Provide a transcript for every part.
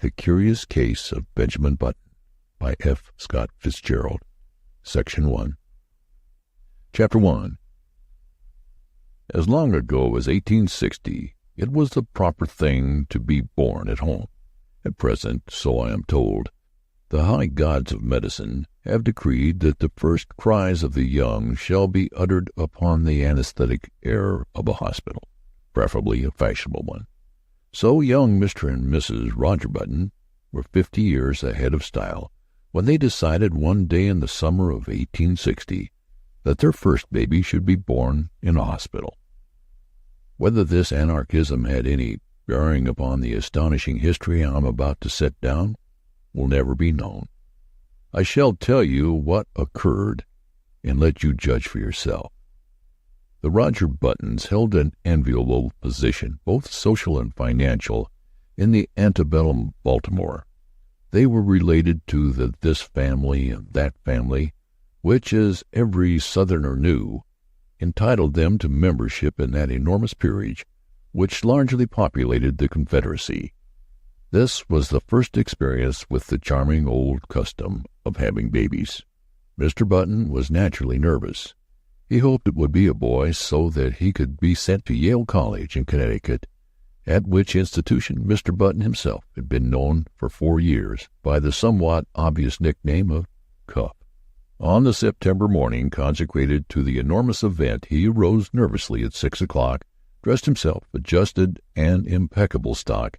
The Curious Case of Benjamin Button by F. Scott Fitzgerald. Section 1. Chapter 1. As long ago as 1860, it was the proper thing to be born at home. At present, so I am told, the high gods of medicine have decreed that the first cries of the young shall be uttered upon the anesthetic air of a hospital, preferably a fashionable one. So young Mr. and Mrs. Roger Button were 50 years ahead of style when they decided one day in the summer of 1860 that their first baby should be born in a hospital. Whether this anarchism had any bearing upon the astonishing history I am about to set down will never be known. I shall tell you what occurred and let you judge for yourself. The Roger Buttons held an enviable position, both social and financial, in the antebellum Baltimore. They were related to this family and that family, which, as every Southerner knew, entitled them to membership in that enormous peerage which largely populated the Confederacy. This was the first experience with the charming old custom of having babies. Mr. Button was naturally nervous. He hoped it would be a boy so that he could be sent to Yale College in Connecticut, at which institution Mr. Button himself had been known for 4 years by the somewhat obvious nickname of Cuff. On the September morning consecrated to the enormous event he arose nervously at 6 o'clock, dressed himself, adjusted an impeccable stock,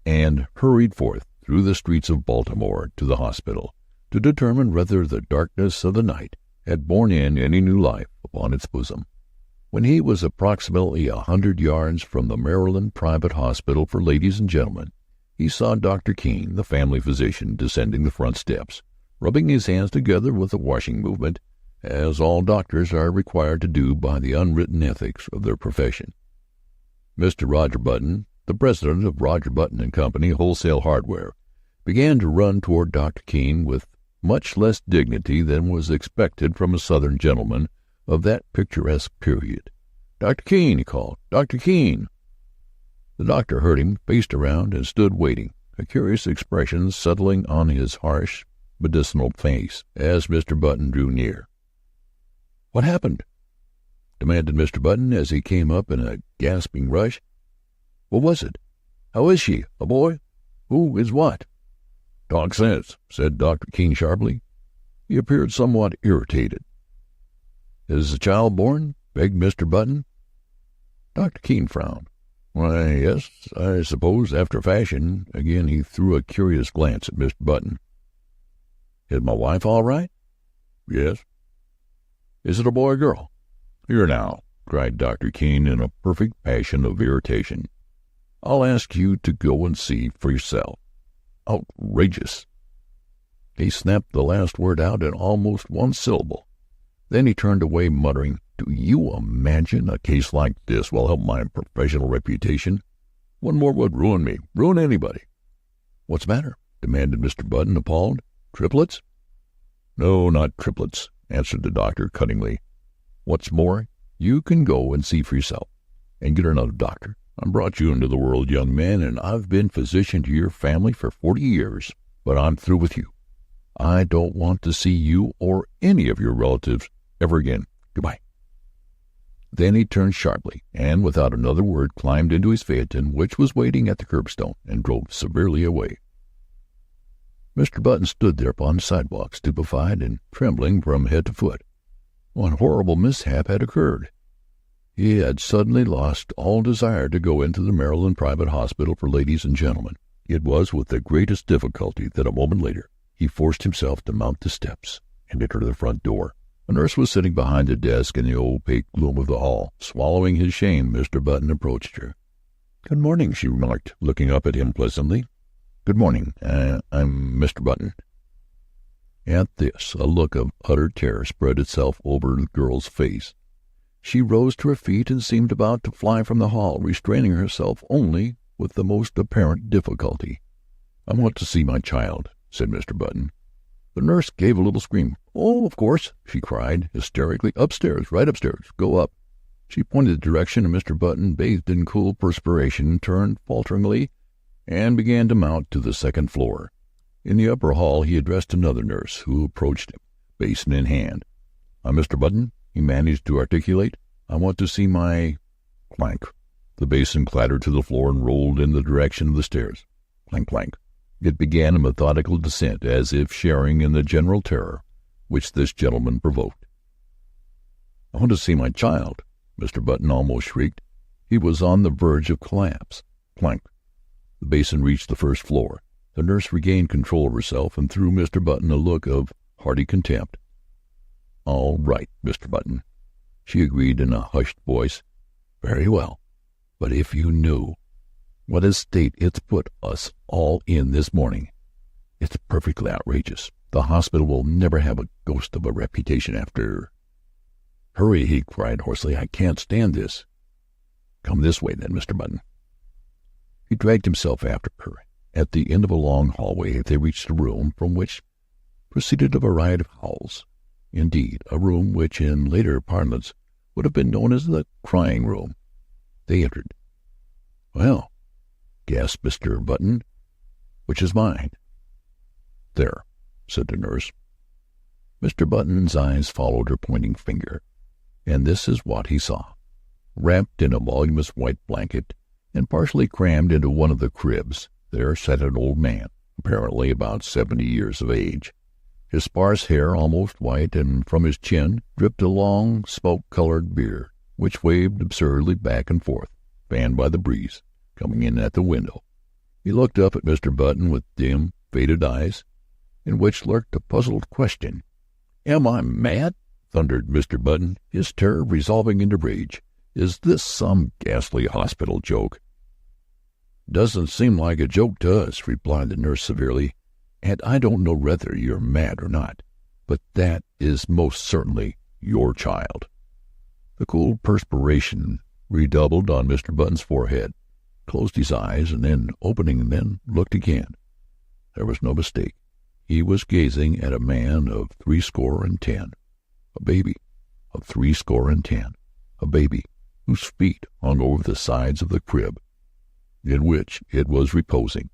and hurried forth through the streets of Baltimore to the hospital to determine whether the darkness of the night had borne in any new life upon its bosom. When he was approximately 100 yards from the Maryland Private Hospital for Ladies and Gentlemen, he saw Dr. Keene, the family physician, descending the front steps, rubbing his hands together with a washing movement, as all doctors are required to do by the unwritten ethics of their profession. Mr. Roger Button, the president of Roger Button and Company, Wholesale Hardware, began to run toward Dr. Keene with much less dignity than was expected from a Southern gentleman of that picturesque period. "Dr. Keene," he called. "Dr. Keene." The doctor heard him, faced around, and stood waiting, a curious expression settling on his harsh, medicinal face as Mr. Button drew near. "What happened?" demanded Mr. Button as he came up in a gasping rush. "What was it? How is she? A boy? Who is what?" "Talk sense," said Dr. Keene sharply. He appeared somewhat irritated. "Is the child born?" begged Mr. Button. Dr. Keene frowned. "Why, yes, I suppose, after a fashion." Again he threw a curious glance at Mr. Button. "Is my wife all right?" "Yes." "Is it a boy or girl?" "Here now," cried Dr. Keene in a perfect passion of irritation. "I'll ask you to go and see for yourself." "Outrageous!" He snapped the last word out in almost one syllable. Then he turned away, muttering, "Do you imagine a case like this will help my professional reputation? One more would ruin me, ruin anybody." "What's the matter?" demanded Mr. Button, appalled. "Triplets?" "No, not triplets," answered the doctor cuttingly. "What's more, you can go and see for yourself, and get another doctor. I brought you into the world, young man, and I've been physician to your family for 40 years, but I'm through with you. I don't want to see you or any of your relatives ever again. Goodbye." Then he turned sharply, and without another word climbed into his phaeton, which was waiting at the curbstone, and drove severely away. Mr. Button stood there upon the sidewalk, stupefied and trembling from head to foot. What horrible mishap had occurred? He had suddenly lost all desire to go into the Maryland Private Hospital for Ladies and Gentlemen. It was with the greatest difficulty that a moment later he forced himself to mount the steps and enter the front door. A nurse was sitting behind the desk in the opaque gloom of the hall. Swallowing his shame, Mr. Button approached her. "Good morning," she remarked, looking up at him pleasantly. "Good morning. I'm Mr. Button." At this, a look of utter terror spread itself over the girl's face. She rose to her feet and seemed about to fly from the hall, restraining herself only with the most apparent difficulty. "I want to see my child," said Mr. Button. The nurse gave a little scream. "Oh, of course," she cried hysterically. "Upstairs, right upstairs. Go up." She pointed the direction, and Mr. Button, bathed in cool perspiration, turned falteringly and began to mount to the second floor. In the upper hall he addressed another nurse, who approached him, basin in hand. Mr. Button," he managed to articulate, "I want to see my—" Clank. The basin clattered to the floor and rolled in the direction of the stairs. Clank, clank. It began a methodical descent, as if sharing in the general terror which this gentleman provoked. "I want to see my child," Mr. Button almost shrieked. He was on the verge of collapse. Clank. The basin reached the first floor. The nurse regained control of herself and threw Mr. Button a look of hearty contempt. "All right, Mr. Button," she agreed in a hushed voice. "Very well. But if you knew what a state it's put us all in this morning, it's perfectly outrageous. The hospital will never have a ghost of a reputation after—" "Hurry," he cried hoarsely. "I can't stand this." "Come this way, then, Mr. Button." He dragged himself after her. At the end of a long hallway they reached a room from which proceeded a variety of howls. Indeed, a room which in later parlance would have been known as the crying room. They entered. "Well," gasped Mr. Button, "which is mine?" "There," said the nurse. Mr. Button's eyes followed her pointing finger, and this is what he saw. Wrapped in a voluminous white blanket and partially crammed into one of the cribs, there sat an old man, apparently about 70 years of age. His sparse hair almost white, and from his chin dripped a long smoke-colored beard, which waved absurdly back and forth, fanned by the breeze coming in at the window. He looked up at Mr. Button with dim, faded eyes, in which lurked a puzzled question. "Am I mad?" thundered Mr. Button, his terror resolving into rage. "Is this some ghastly hospital joke?" "Doesn't seem like a joke to us," replied the nurse severely, "and I don't know whether you're mad or not, but that is most certainly your child." The cool perspiration redoubled on Mr. Button's forehead, closed his eyes, and then, opening them, looked again. There was no mistake. He was gazing at a man of 70, a baby of 70, a baby whose feet hung over the sides of the crib in which it was reposing.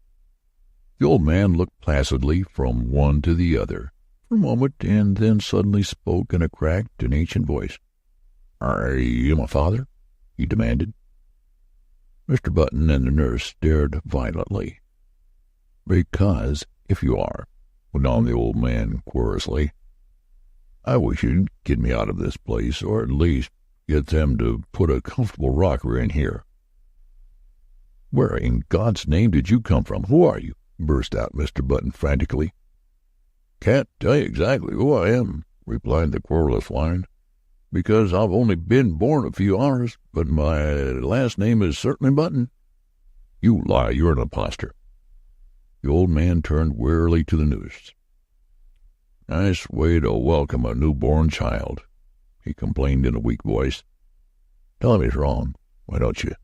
The old man looked placidly from one to the other for a moment, and then suddenly spoke in a cracked and ancient voice. "Are you my father?" he demanded. Mr. Button and the nurse stared violently. "Because, if you are," went on the old man querulously, "I wish you'd get me out of this place, or at least get them to put a comfortable rocker in here." "Where in God's name did you come from? Who are you?" burst out Mr. Button frantically. "Can't tell you exactly who I am," replied the querulous line, "because I've only been born a few hours, but my last name is certainly Button." "You lie. You're an impostor." The old man turned wearily to the nurse. "Nice way to welcome a newborn child," he complained in a weak voice. "Tell him he's wrong, why don't you?"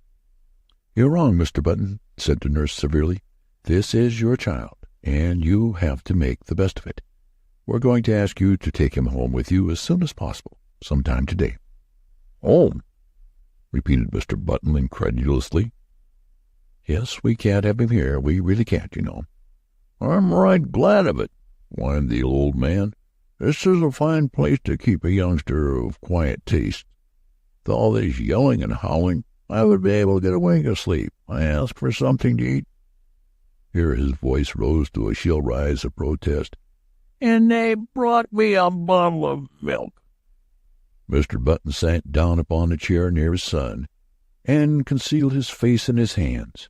"You're wrong, Mr. Button," said the nurse severely. "This is your child, and you have to make the best of it. We're going to ask you to take him home with you as soon as possible, sometime today." "Home?" repeated Mr. Button incredulously. "Yes, we can't have him here. We really can't, you know." "I'm right glad of it," whined the old man. "This is a fine place to keep a youngster of quiet taste. With all this yelling and howling, I would be able to get a wink of sleep. I ask for something to eat." Here his voice rose to a shrill rise of protest. "And they brought me a bottle of milk." Mr. Button sat down upon a chair near his son and concealed his face in his hands.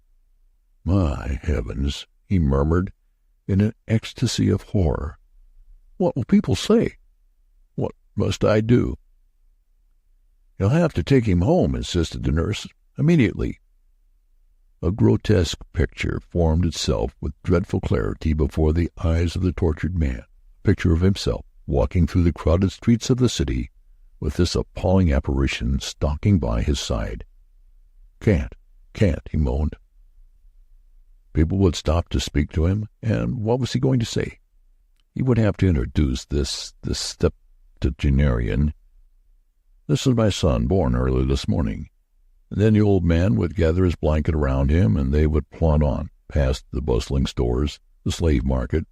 "My heavens," he murmured in an ecstasy of horror. "What will people say? What must I do?" "You'll have to take him home," insisted the nurse, "immediately." A grotesque picture formed itself with dreadful clarity before the eyes of the tortured man, a picture of himself walking through the crowded streets of the city with this appalling apparition stalking by his side. Can't, he moaned. People would stop to speak to him, and what was he going to say? He would have to introduce this septuagenarian. "This is my son, born early this morning." And then the old man would gather his blanket around him, and they would plod on, past the bustling stores, the slave market.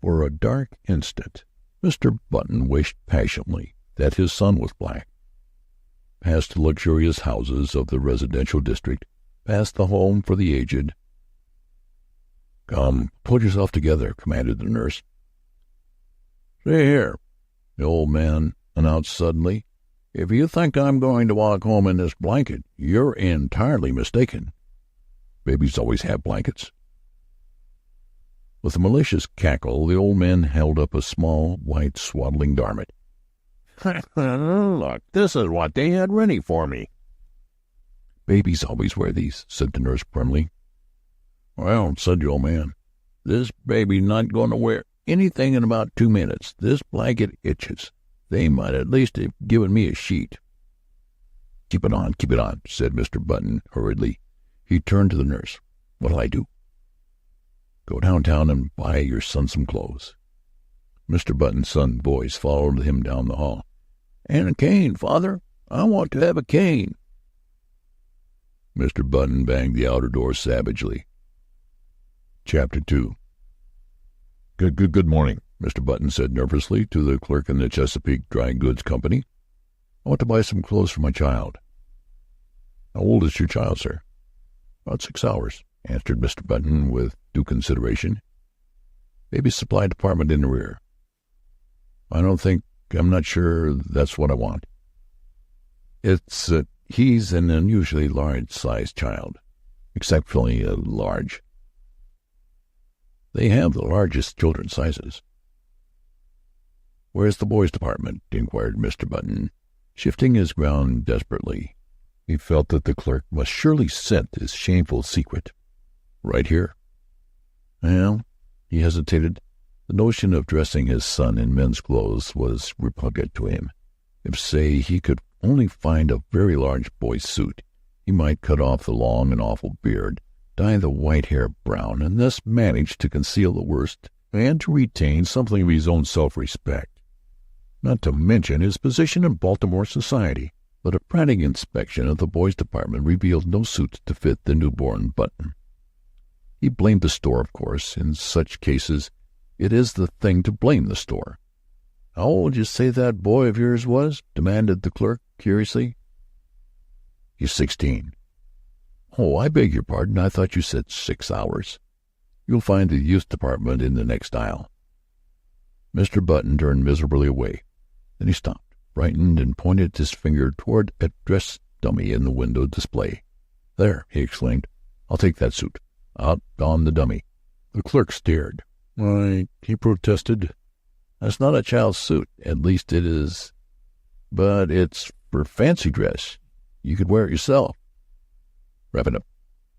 For a dark instant, Mr. Button wished passionately that his son was black. Past the luxurious houses of the residential district, past the home for the aged. "Come, pull yourself together," commanded the nurse. "See here," the old man announced suddenly, "if you think I'm going to walk home in this blanket, you're entirely mistaken. Babies always have blankets." With a malicious cackle, the old man held up a small, white swaddling garment. "Look, this is what they had ready for me." "Babies always wear these," said the nurse primly. "Well," said the old man, "this baby's not going to wear anything in about 2 minutes. This blanket itches. They might at least have given me a sheet." Keep it on," said Mr. Button hurriedly. He turned to the nurse. "What'll I do?" "Go downtown and buy your son some clothes." Mr. Button's son's voice followed him down the hall. "And a cane, father. I want to have a cane." Mr. Button banged the outer door savagely. Chapter 2. Good morning," Mr. Button said nervously to the clerk in the Chesapeake Dry Goods Company. "I want to buy some clothes for my child." "How old is your child, sir?" "About 6 hours," answered Mr. Button with due consideration. "Baby supply department in the rear." I'm not sure that's what I want." He's an unusually large-sized child. Exceptionally large. They have the largest children's sizes." "Where's the boys' department?" inquired Mr. Button, shifting his ground desperately. He felt that the clerk must surely scent this shameful secret. "Right here." "Well," he hesitated. The notion of dressing his son in men's clothes was repugnant to him. If, say, he could only find a very large boy's suit, he might cut off the long and awful beard, dye the white hair brown, and thus manage to conceal the worst and to retain something of his own self-respect, not to mention his position in Baltimore society. But a frantic inspection of the boys' department revealed no suits to fit the newborn Button. He blamed the store, of course. In such cases it is the thing to blame the store. "How old did you say that boy of yours was?" demanded the clerk curiously. "He's 16. "Oh, I beg your pardon. I thought you said 6 hours. You'll find the youth department in the next aisle." Mr. Button turned miserably away. Then he stopped, frightened, and pointed his finger toward a dress dummy in the window display. "There," he exclaimed. "I'll take that suit." Out on the dummy. The clerk stared. "Why," he protested, "that's not a child's suit. At least it is. But it's for fancy dress. You could wear it yourself." "Wrap it up,"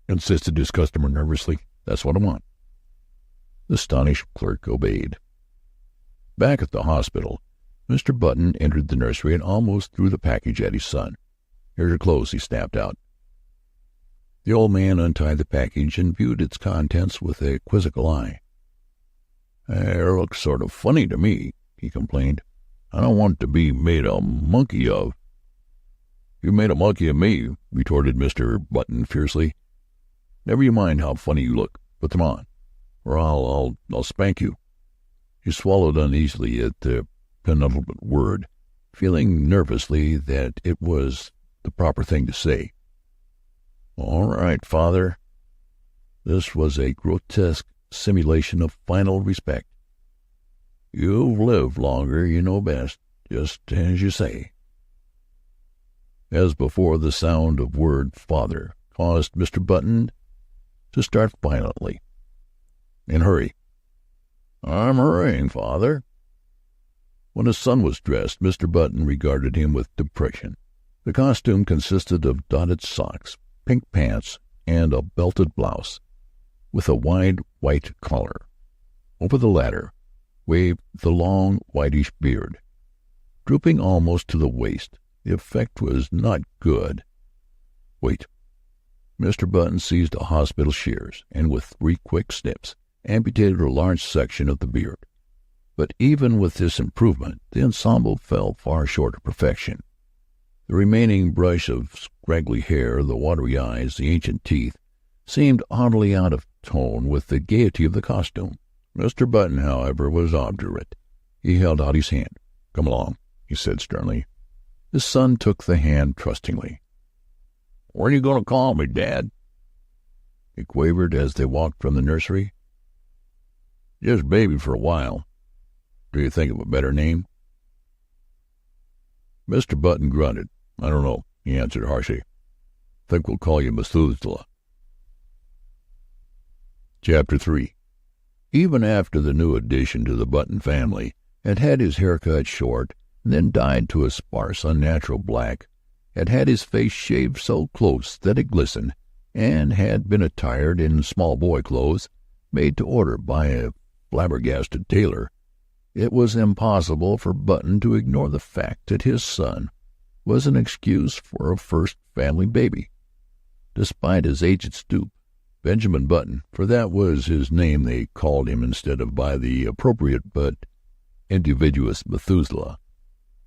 insisted his customer nervously. "That's what I want." The astonished clerk obeyed. Back at the hospital, Mr. Button entered the nursery and almost threw the package at his son. "Here's your clothes," he snapped out. The old man untied the package and viewed its contents with a quizzical eye. "It looks sort of funny to me," he complained. "I don't want to be made a monkey of." "You made a monkey of me," retorted Mr. Button fiercely. "Never you mind how funny you look. Put them on, or I'll spank you." He swallowed uneasily at the penultimate word, feeling nervously that it was the proper thing to say. "All right, father." This was a grotesque simulation of final respect. "You've lived longer, you know best. Just as you say." As before, the sound of word "father" caused Mr. Button to start violently. "And hurry." "I'm hurrying, father." When his son was dressed, Mr. Button regarded him with depression. The costume consisted of dotted socks, pink pants, and a belted blouse, with a wide white collar. Over the latter waved the long whitish beard, drooping almost to the waist. The effect was not good. "Wait." Mr. Button seized a hospital shears, and with 3 quick snips amputated a large section of the beard. But even with this improvement, the ensemble fell far short of perfection. The remaining brush of scraggly hair, the watery eyes, the ancient teeth, seemed oddly out of tone with the gaiety of the costume. Mr. Button, however, was obdurate. He held out his hand. "Come along," he said sternly. His son took the hand trustingly. "What are you going to call me, Dad?" he quavered as they walked from the nursery. "Just Baby for a while. Do you think of a better name?" Mr. Button grunted. "I don't know," he answered harshly. "Think we'll call you Methuselah." Chapter 3. Even after the new addition to the Button family had had his hair cut short and then dyed to a sparse, unnatural black, had had his face shaved so close that it glistened, and had been attired in small boy clothes made to order by a flabbergasted tailor, it was impossible for Button to ignore the fact that his son was an excuse for a first family baby. Despite his aged stoop, Benjamin Button, for that was his name they called him instead of by the appropriate but invidious Methuselah,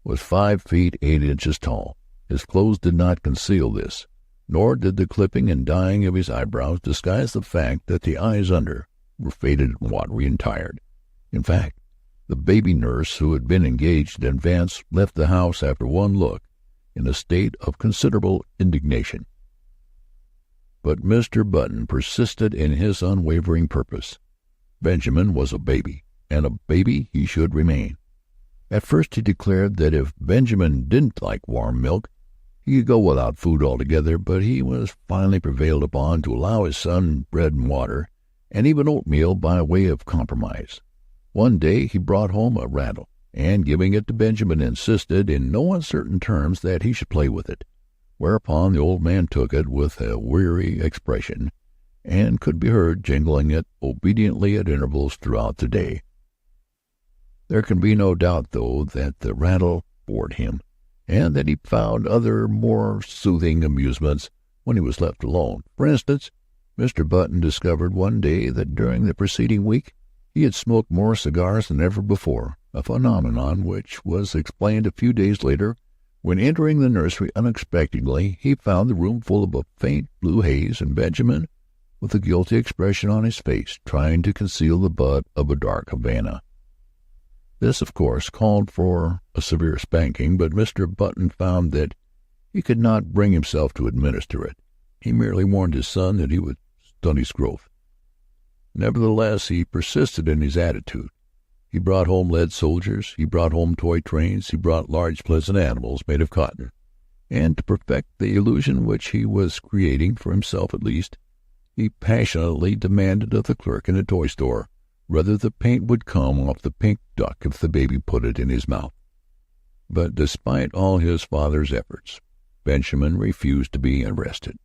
was 5 feet 8 inches tall. His clothes did not conceal this, nor did the clipping and dyeing of his eyebrows disguise the fact that the eyes under were faded and watery and tired. In fact, the baby nurse who had been engaged in advance left the house after one look in a state of considerable indignation. But Mr. Button persisted in his unwavering purpose. Benjamin was a baby, and a baby he should remain. At first he declared that if Benjamin didn't like warm milk, he could go without food altogether, but he was finally prevailed upon to allow his son bread and water, and even oatmeal by way of compromise. One day he brought home a rattle, and giving it to Benjamin, insisted in no uncertain terms that he should play with it, whereupon the old man took it with a weary expression, and could be heard jingling it obediently at intervals throughout the day. There can be no doubt, though, that the rattle bored him, and that he found other more soothing amusements when he was left alone. For instance, Mr. Button discovered one day that during the preceding week he had smoked more cigars than ever before, a phenomenon which was explained a few days later when, entering the nursery unexpectedly, he found the room full of a faint blue haze, and Benjamin, with a guilty expression on his face, trying to conceal the butt of a dark Havana. This, of course, called for a severe spanking, but Mr. Button found that he could not bring himself to administer it. He merely warned his son that he would stunt his growth. Nevertheless, he persisted in his attitude. He brought home lead soldiers, he brought home toy trains, he brought large pleasant animals made of cotton, and to perfect the illusion which he was creating, for himself at least, he passionately demanded of the clerk in the toy store whether the paint would come off the pink duck if the baby put it in his mouth. But despite all his father's efforts, Benjamin refused to be arrested.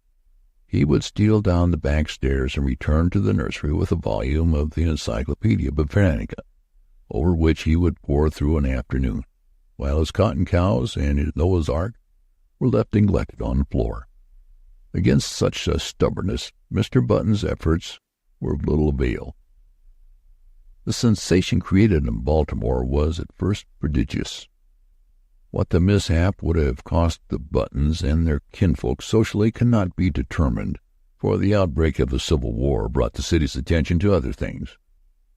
He would steal down the back stairs and return to the nursery with a volume of the Encyclopedia Britannica, over which he would pore through an afternoon, while his cotton cows and his Noah's Ark were left neglected on the floor. Against such a stubbornness, Mr. Button's efforts were of little avail. The sensation created in Baltimore was at first prodigious. What the mishap would have cost the Buttons and their kinfolk socially cannot be determined, for the outbreak of the Civil War brought the city's attention to other things.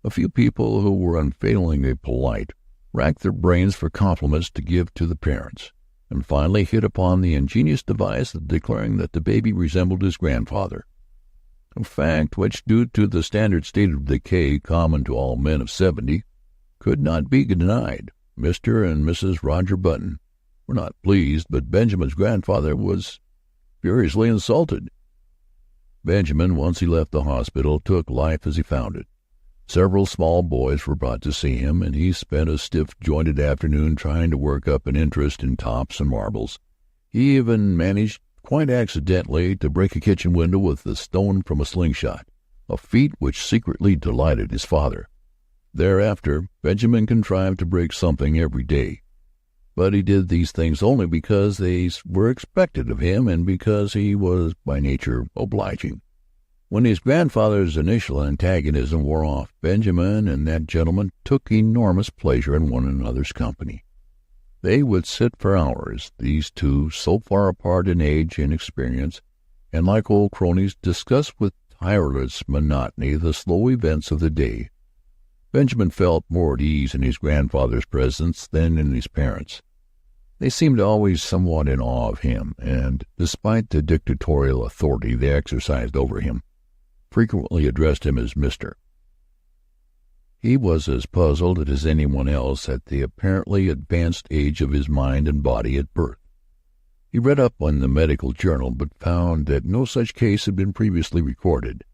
A few people who were unfailingly polite racked their brains for compliments to give to the parents, and finally hit upon the ingenious device of declaring that the baby resembled his grandfather, a fact which, due to the standard state of decay common to all men of 70, could not be denied. Mr. and Mrs. Roger Button were not pleased, but Benjamin's grandfather was furiously insulted. Benjamin, once he left the hospital, took life as he found it. Several small boys were brought to see him, and he spent a stiff-jointed afternoon trying to work up an interest in tops and marbles. He even managed, quite accidentally, to break a kitchen window with a stone from a slingshot, a feat which secretly delighted his father. Thereafter, Benjamin contrived to break something every day, but he did these things only because they were expected of him and because he was by nature obliging. When his grandfather's initial antagonism wore off, Benjamin and that gentleman took enormous pleasure in one another's company. They would sit for hours, these two, so far apart in age and experience, and like old cronies, discuss with tireless monotony the slow events of the day. Benjamin felt more at ease in his grandfather's presence than in his parents'. They seemed always somewhat in awe of him, and, despite the dictatorial authority they exercised over him, frequently addressed him as Mr. He was as puzzled as anyone else at the apparently advanced age of his mind and body at birth. He read up on the medical journal, but found that no such case had been previously recorded.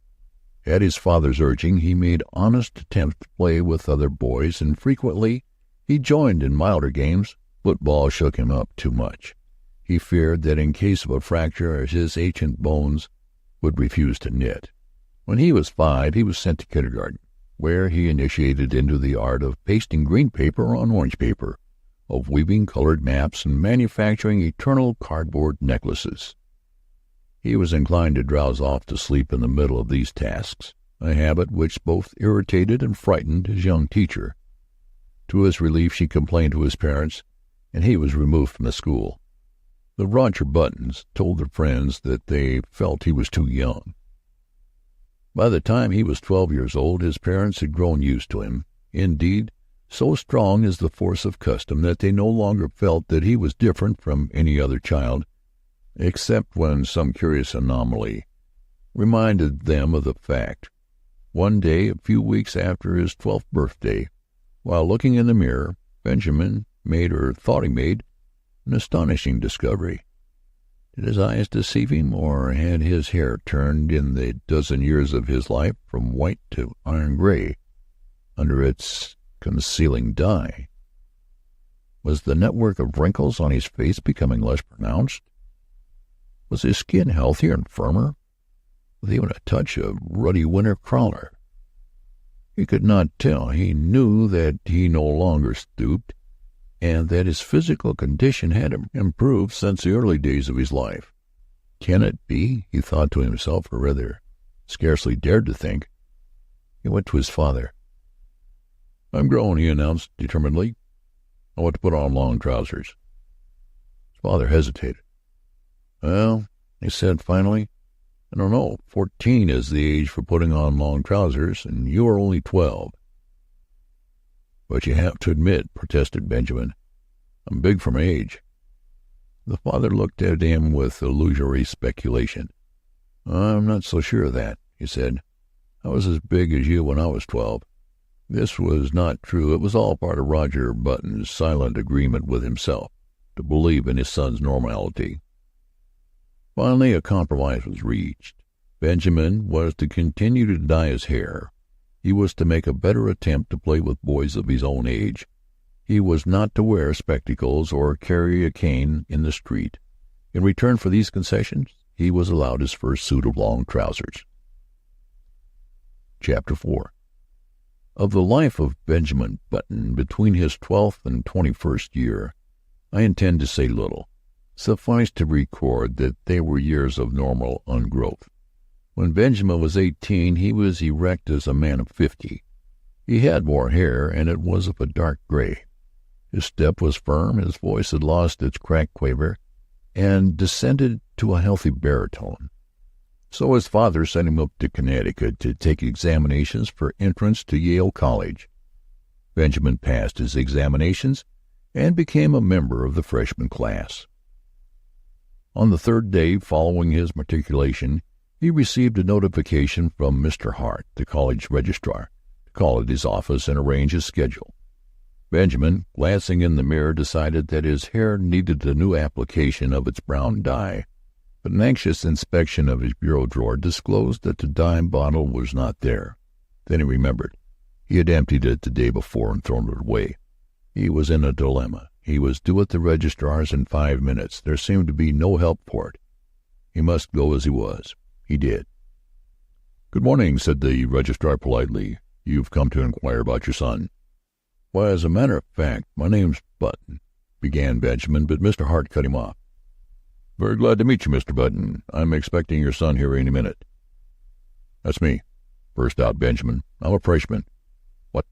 At his father's urging, he made honest attempts to play with other boys, and frequently he joined in milder games. Football shook him up too much. He feared that in case of a fracture his ancient bones would refuse to knit. When he was 5, he was sent to kindergarten, where he initiated into the art of pasting green paper on orange paper, of weaving colored maps, and manufacturing eternal cardboard necklaces. He was inclined to drowse off to sleep in the middle of these tasks, a habit which both irritated and frightened his young teacher. To his relief, she complained to his parents, and he was removed from the school. The Roger Buttons told their friends that they felt he was too young. By the time he was 12 years old, his parents had grown used to him. Indeed, so strong is the force of custom that they no longer felt that he was different from any other child, except when some curious anomaly reminded them of the fact. One day, a few weeks after his 12th birthday, while looking in the mirror, Benjamin made, or thought he made, an astonishing discovery. Did his eyes deceive him, or had his hair turned in the dozen years of his life from white to iron gray under its concealing dye? Was the network of wrinkles on his face becoming less pronounced? Was his skin healthier and firmer, with even a touch of ruddy winter crawler? He could not tell. He knew that he no longer stooped, and that his physical condition had improved since the early days of his life. Can it be? He thought to himself, or rather scarcely dared to think. He went to his father. "I'm grown," he announced determinedly. "I want to put on long trousers." His father hesitated. "Well," he said finally, "I don't know. 14 is the age for putting on long trousers, and you are only 12. "But you have to admit," protested Benjamin, "I'm big for my age." The father looked at him with illusory speculation. "I'm not so sure of that," he said. "I was as big as you when I was 12. This was not true. It was all part of Roger Button's silent agreement with himself to believe in his son's normality. Finally, a compromise was reached. Benjamin was to continue to dye his hair. He was to make a better attempt to play with boys of his own age. He was not to wear spectacles or carry a cane in the street. In return for these concessions, he was allowed his first suit of long trousers. Chapter 4. Of the life of Benjamin Button between his 12th and 21st year, I intend to say little. Suffice to record that they were years of normal ungrowth. When Benjamin was 18, he was erect as a man of 50. He had more hair, and it was of a dark gray. His step was firm, his voice had lost its cracked quaver, and descended to a healthy baritone. So his father sent him up to Connecticut to take examinations for entrance to Yale College. Benjamin passed his examinations and became a member of the freshman class. On the third day following his matriculation, he received a notification from Mr. Hart, the college registrar, to call at his office and arrange his schedule. Benjamin, glancing in the mirror, decided that his hair needed a new application of its brown dye, but an anxious inspection of his bureau drawer disclosed that the dye bottle was not there. Then he remembered. He had emptied it the day before and thrown it away. He was in a dilemma. He was due at the registrar's in 5 minutes. There seemed to be no help for it. He must go as he was. He did. "Good morning," said the registrar politely. "You've come to inquire about your son." "Why, as a matter of fact, my name's Button," began Benjamin, but Mr. Hart cut him off. "Very glad to meet you, Mr. Button. I'm expecting your son here any minute." "That's me," burst out Benjamin. "I'm a freshman." "What?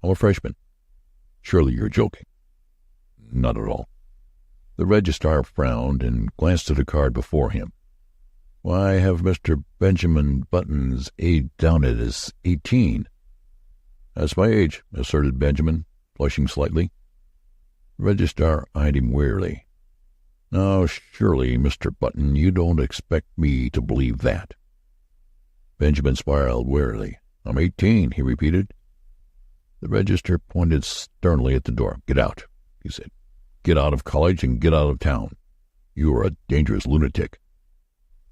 I'm a freshman? Surely you're joking." "Not at all." The registrar frowned and glanced at a card before him. Why, I have Mr. Benjamin Button's age down as 18. That's my age, asserted Benjamin, flushing slightly. The registrar eyed him wearily. Now, surely, Mr. Button, you don't expect me to believe that. Benjamin smiled wearily. I'm 18, he repeated. The registrar pointed sternly at the door. Get out, he said. Get out of college and get out of town. You are a dangerous lunatic.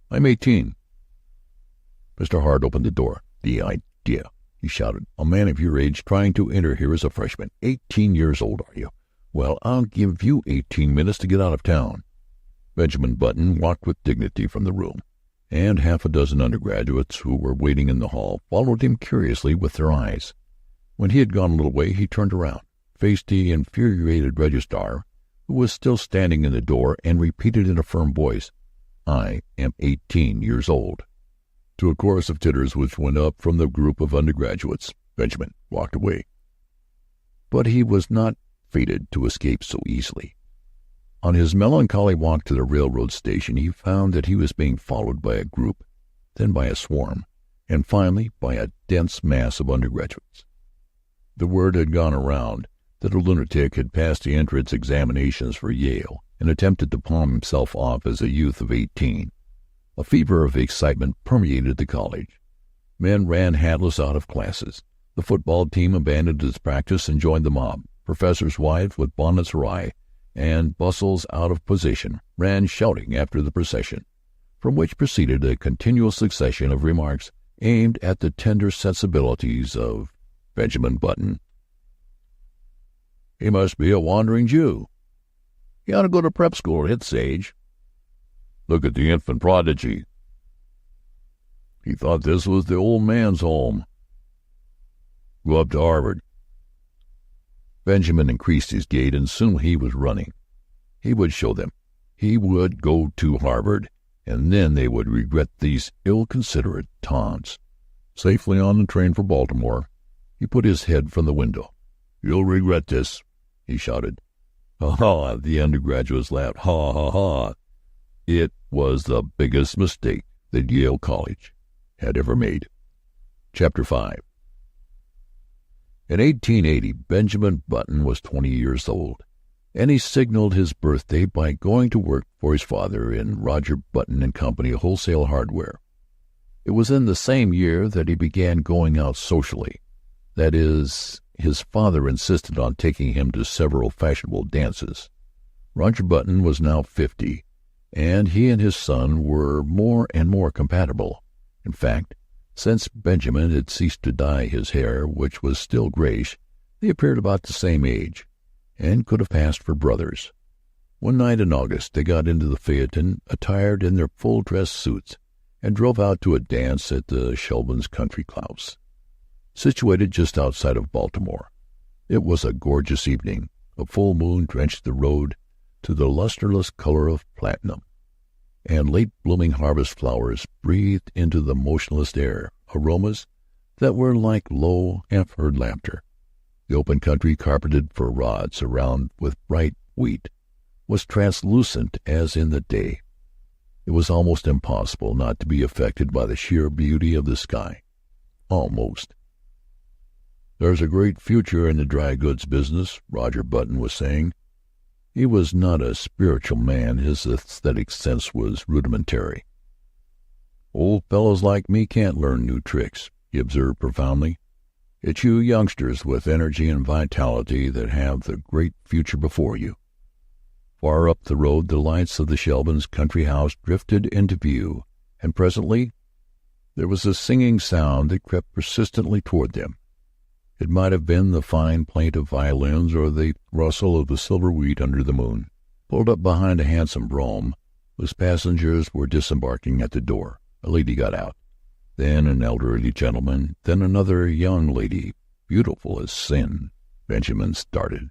I'm 18. Mr. Hart opened the door. The idea, he shouted. A man of your age trying to enter here as a freshman. 18 years old, are you? Well, I'll give you 18 minutes to get out of town. Benjamin Button walked with dignity from the room, and half a dozen undergraduates who were waiting in the hall followed him curiously with their eyes. When he had gone a little way, he turned around, faced the infuriated registrar, who was still standing in the door, and repeated in a firm voice, I am 18 years old. To a chorus of titters which went up from the group of undergraduates, Benjamin walked away. But he was not fated to escape so easily. On his melancholy walk to the railroad station, he found that he was being followed by a group, then by a swarm, and finally by a dense mass of undergraduates. The word had gone around that a lunatic had passed the entrance examinations for Yale and attempted to palm himself off as a youth of 18. A fever of excitement permeated the college. Men ran hatless out of classes. The football team abandoned its practice and joined the mob. Professors' wives with bonnets awry and bustles out of position ran shouting after the procession, from which proceeded a continual succession of remarks aimed at the tender sensibilities of Benjamin Button. He must be a wandering Jew. He ought to go to prep school at his age. Look at the infant prodigy. He thought this was the old man's home. Go up to Harvard. Benjamin increased his gait, and soon he was running. He would show them. He would go to Harvard, and then they would regret these ill-considerate taunts. Safely on the train for Baltimore, he put his head from the window. You'll regret this, he shouted. Ha ha! The undergraduates laughed. Ha ha ha! It was the biggest mistake that Yale College had ever made. Chapter 5. In 1880, Benjamin Button was 20 years old, and he signaled his birthday by going to work for his father in Roger Button and Company Wholesale Hardware. It was in the same year that he began going out socially. That is, his father insisted on taking him to several fashionable dances. Roger Button was now 50, and he and his son were more and more compatible. In fact, since Benjamin had ceased to dye his hair, which was still grayish, they appeared about the same age, and could have passed for brothers. One night in August they got into the phaeton, attired in their full-dress suits, and drove out to a dance at the Shelbens Country Club, situated just outside of Baltimore. It was a gorgeous evening. A full moon drenched the road to the lusterless color of platinum, and late-blooming harvest flowers breathed into the motionless air aromas that were like low, half-heard laughter. The open country, carpeted for rods around with bright wheat, was translucent as in the day. It was almost impossible not to be affected by the sheer beauty of the sky. Almost. There's a great future in the dry goods business, Roger Button was saying. He was not a spiritual man. His aesthetic sense was rudimentary. Old fellows like me can't learn new tricks, he observed profoundly. It's you youngsters with energy and vitality that have the great future before you. Far up the road the lights of the Shelbens country house drifted into view, and presently there was a singing sound that crept persistently toward them. It might have been the fine plaint of violins or the rustle of the silver wheat under the moon. Pulled up behind a handsome brougham, whose passengers were disembarking at the door, a lady got out, then an elderly gentleman, then another young lady, beautiful as sin. Benjamin started.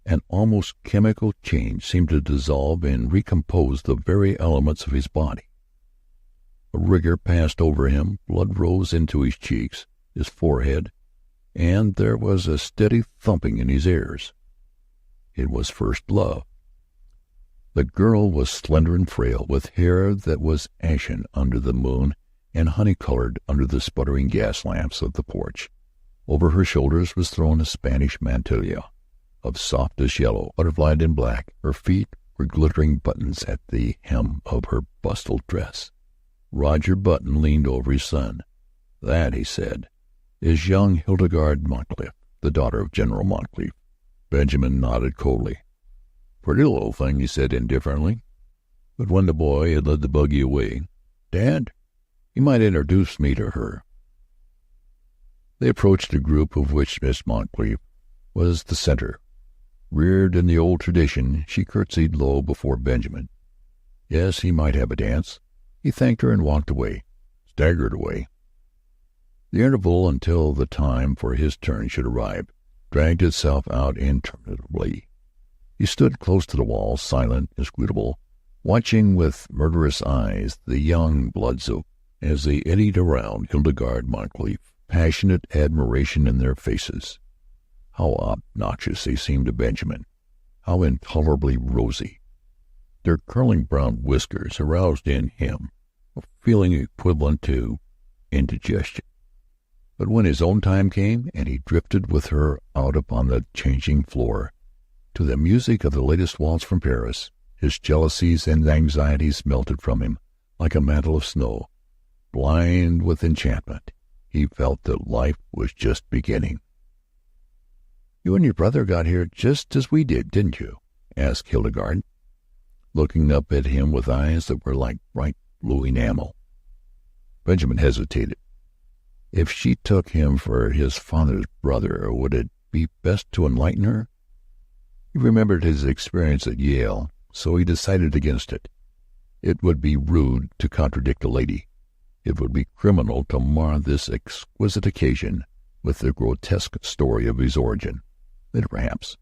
An almost chemical change seemed to dissolve and recompose the very elements of his body. A rigor passed over him, blood rose into his cheeks, his forehead, and there was a steady thumping in his ears. It was first love. The girl was slender and frail, with hair that was ashen under the moon and honey-colored under the sputtering gas lamps of the porch. Over her shoulders was thrown a Spanish mantilla of softest yellow, butterflied in black. Her feet were glittering buttons at the hem of her bustled dress. Roger Button leaned over his son. "That," he said, "is young Hildegarde Montcalf, the daughter of General Montcalf." Benjamin nodded coldly. "Pretty little thing," he said indifferently. But when the boy had led the buggy away, "Dad, you might introduce me to her." They approached a group of which Miss Montcalf was the center. Reared in the old tradition, she curtsied low before Benjamin. Yes, he might have a dance. He thanked her and walked away, staggered away. The interval until the time for his turn should arrive dragged itself out interminably. He stood close to the wall, silent, inscrutable, watching with murderous eyes the young bloods as they eddied around Hildegarde Montcalf, passionate admiration in their faces. How obnoxious they seemed to Benjamin, how intolerably rosy. Their curling brown whiskers aroused in him a feeling equivalent to indigestion. But when his own time came, and he drifted with her out upon the changing floor, to the music of the latest waltz from Paris, his jealousies and anxieties melted from him like a mantle of snow. Blind with enchantment, he felt that life was just beginning. "You and your brother got here just as we did, didn't you?" asked Hildegarde, looking up at him with eyes that were like bright blue enamel. Benjamin hesitated. If she took him for his father's brother, would it be best to enlighten her? He remembered his experience at Yale, so he decided against it. It would be rude to contradict a lady. It would be criminal to mar this exquisite occasion with the grotesque story of his origin. Later, perhaps.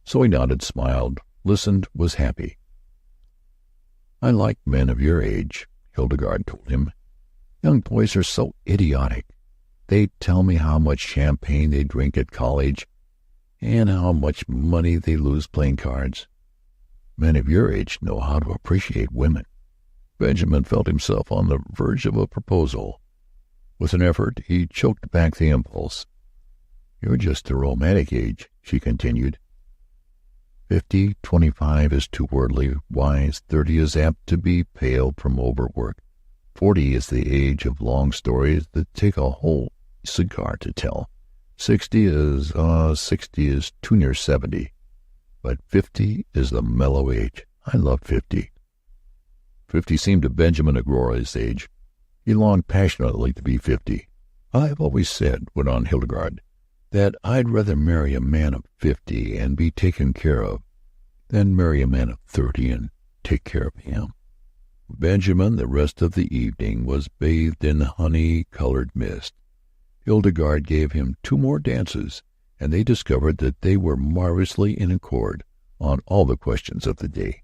So he nodded, smiled, listened, was happy. "I like men of your age," Hildegarde told him. "Young boys are so idiotic. They tell me how much champagne they drink at college and how much money they lose playing cards. Men of your age know how to appreciate women." Benjamin felt himself on the verge of a proposal. With an effort, he choked back the impulse. "You're just the romantic age," she continued. 50, 25 is too worldly, wise. 30 is apt to be pale from overwork. 40 is the age of long stories that take a whole cigar to tell. 60 is too near 70. But 50 is the mellow age. I love 50. 50 seemed to Benjamin a glorious age. He longed passionately to be 50. "I've always said," went on Hildegarde, "that I'd rather marry a man of 50 and be taken care of than marry a man of 30 and take care of him." Benjamin, the rest of the evening, was bathed in honey-colored mist. Hildegarde gave him 2 more dances, and they discovered that they were marvelously in accord on all the questions of the day.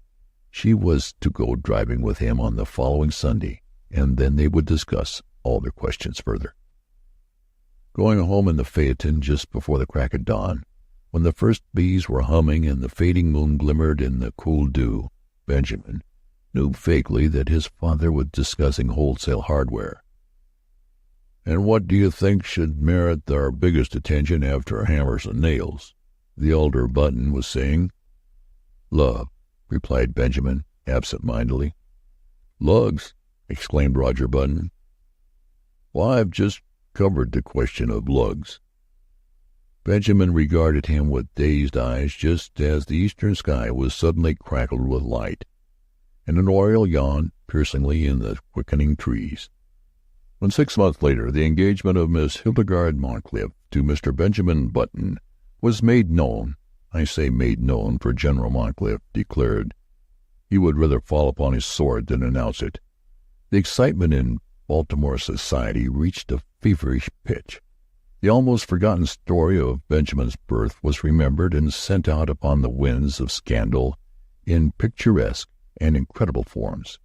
She was to go driving with him on the following Sunday, and then they would discuss all their questions further. Going home in the phaeton just before the crack of dawn, when the first bees were humming and the fading moon glimmered in the cool dew, Benjamin knew vaguely that his father was discussing wholesale hardware. "And what do you think should merit our biggest attention after hammers and nails?" the elder Button was saying. "Love," replied Benjamin, absent-mindedly. "Lugs!" exclaimed Roger Button. "Why, I've just covered the question of lugs." Benjamin regarded him with dazed eyes just as the eastern sky was suddenly crackled with light, and an oriole yawned piercingly in the quickening trees. When 6 months later the engagement of Miss Hildegarde Montcalf to Mr. Benjamin Button was made known, I say made known, for General Montcalf declared he would rather fall upon his sword than announce it, the excitement in Baltimore society reached a feverish pitch. The almost forgotten story of Benjamin's birth was remembered and sent out upon the winds of scandal in picturesque and incredible forms.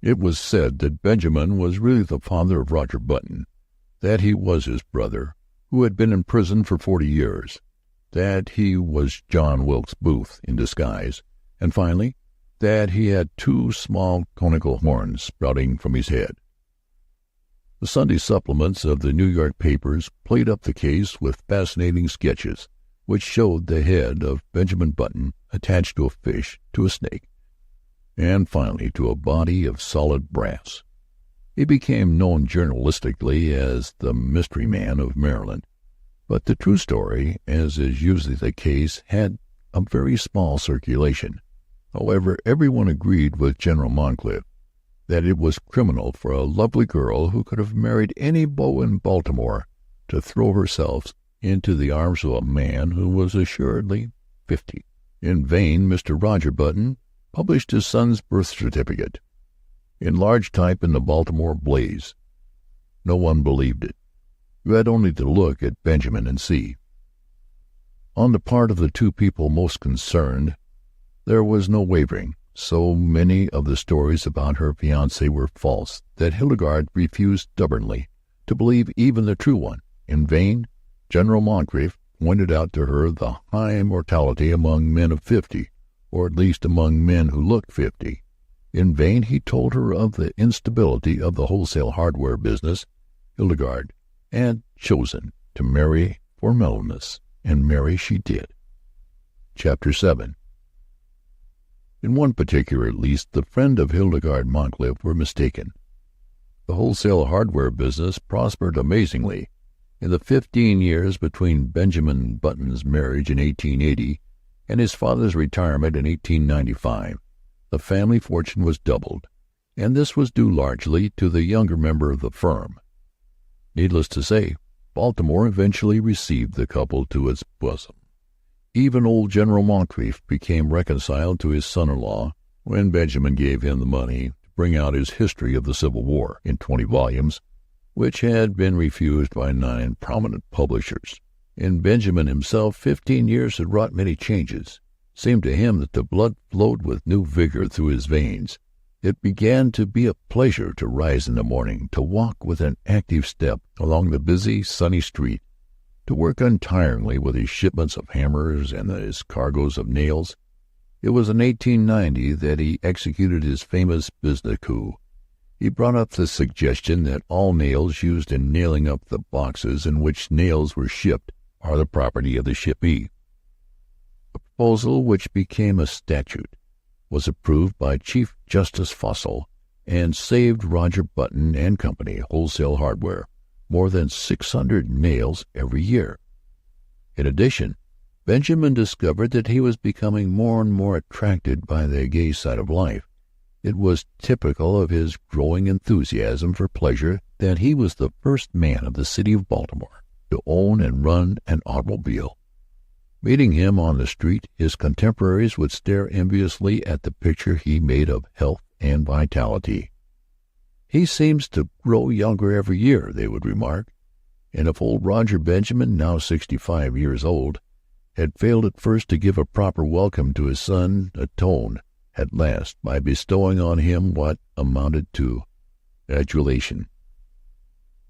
It was said that Benjamin was really the father of Roger Button, that he was his brother, who had been in prison for 40 years, that he was John Wilkes Booth in disguise, and finally that he had two small conical horns sprouting from his head. The Sunday supplements of the New York papers played up the case with fascinating sketches, which showed the head of Benjamin Button attached to a fish, to a snake, and finally to a body of solid brass. He became known journalistically as the Mystery Man of Maryland, but the true story, as is usually the case, had a very small circulation. However, everyone agreed with General Moncrief that it was criminal for a lovely girl who could have married any beau in Baltimore to throw herself into the arms of a man who was assuredly 50. In vain Mr. Roger Button published his son's birth certificate in large type in the Baltimore Blaze. No one believed it. You had only to look at Benjamin and see. On the part of the two people most concerned, there was no wavering. So many of the stories about her fiancé were false that Hildegarde refused stubbornly to believe even the true one. In vain, General Moncrief pointed out to her the high mortality among men of 50, or at least among men who looked 50. In vain he told her of the instability of the wholesale hardware business. Hildegarde had chosen to marry for mellowness, and marry she did. Chapter 7. In one particular, at least, the friend of Hildegarde Moncrief were mistaken. The wholesale hardware business prospered amazingly. In the 15 years between Benjamin Button's marriage in 1880 and his father's retirement in 1895, the family fortune was doubled, and this was due largely to the younger member of the firm. Needless to say, Baltimore eventually received the couple to its bosom. Even old General Moncrief became reconciled to his son-in-law when Benjamin gave him the money to bring out his History of the Civil War in 20 volumes, which had been refused by 9 prominent publishers. In Benjamin himself, 15 years had wrought many changes. It seemed to him that the blood flowed with new vigor through his veins. It began to be a pleasure to rise in the morning, to walk with an active step along the busy, sunny street, to work untiringly with his shipments of hammers and his cargoes of nails. It was in 1890 that he executed his famous business coup. He brought up the suggestion that all nails used in nailing up the boxes in which nails were shipped are the property of the shippee. A proposal which became a statute was approved by Chief Justice Fossil and saved Roger Button and Company Wholesale Hardware more than 600 nails every year. In addition, Benjamin discovered that he was becoming more and more attracted by the gay side of life. It was typical of his growing enthusiasm for pleasure that he was the first man of the city of Baltimore to own and run an automobile. Meeting him on the street, his contemporaries would stare enviously at the picture he made of health and vitality. "He seems to grow younger every year," they would remark. And if old Roger Benjamin, now 65 years old, had failed at first to give a proper welcome to his son, atoned at last by bestowing on him what amounted to adulation.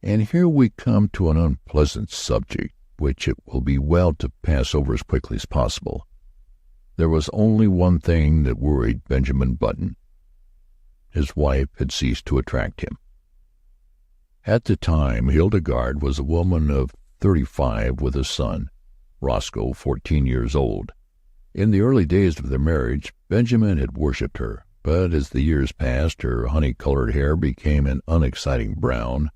And here we come to an unpleasant subject, which it will be well to pass over as quickly as possible. There was only one thing that worried Benjamin Button. His wife had ceased to attract him. At the time, Hildegarde was a woman of 35 with a son, Roscoe, 14 years old. In the early days of their marriage, Benjamin had worshipped her, but as the years passed, her honey-colored hair became an unexciting brown.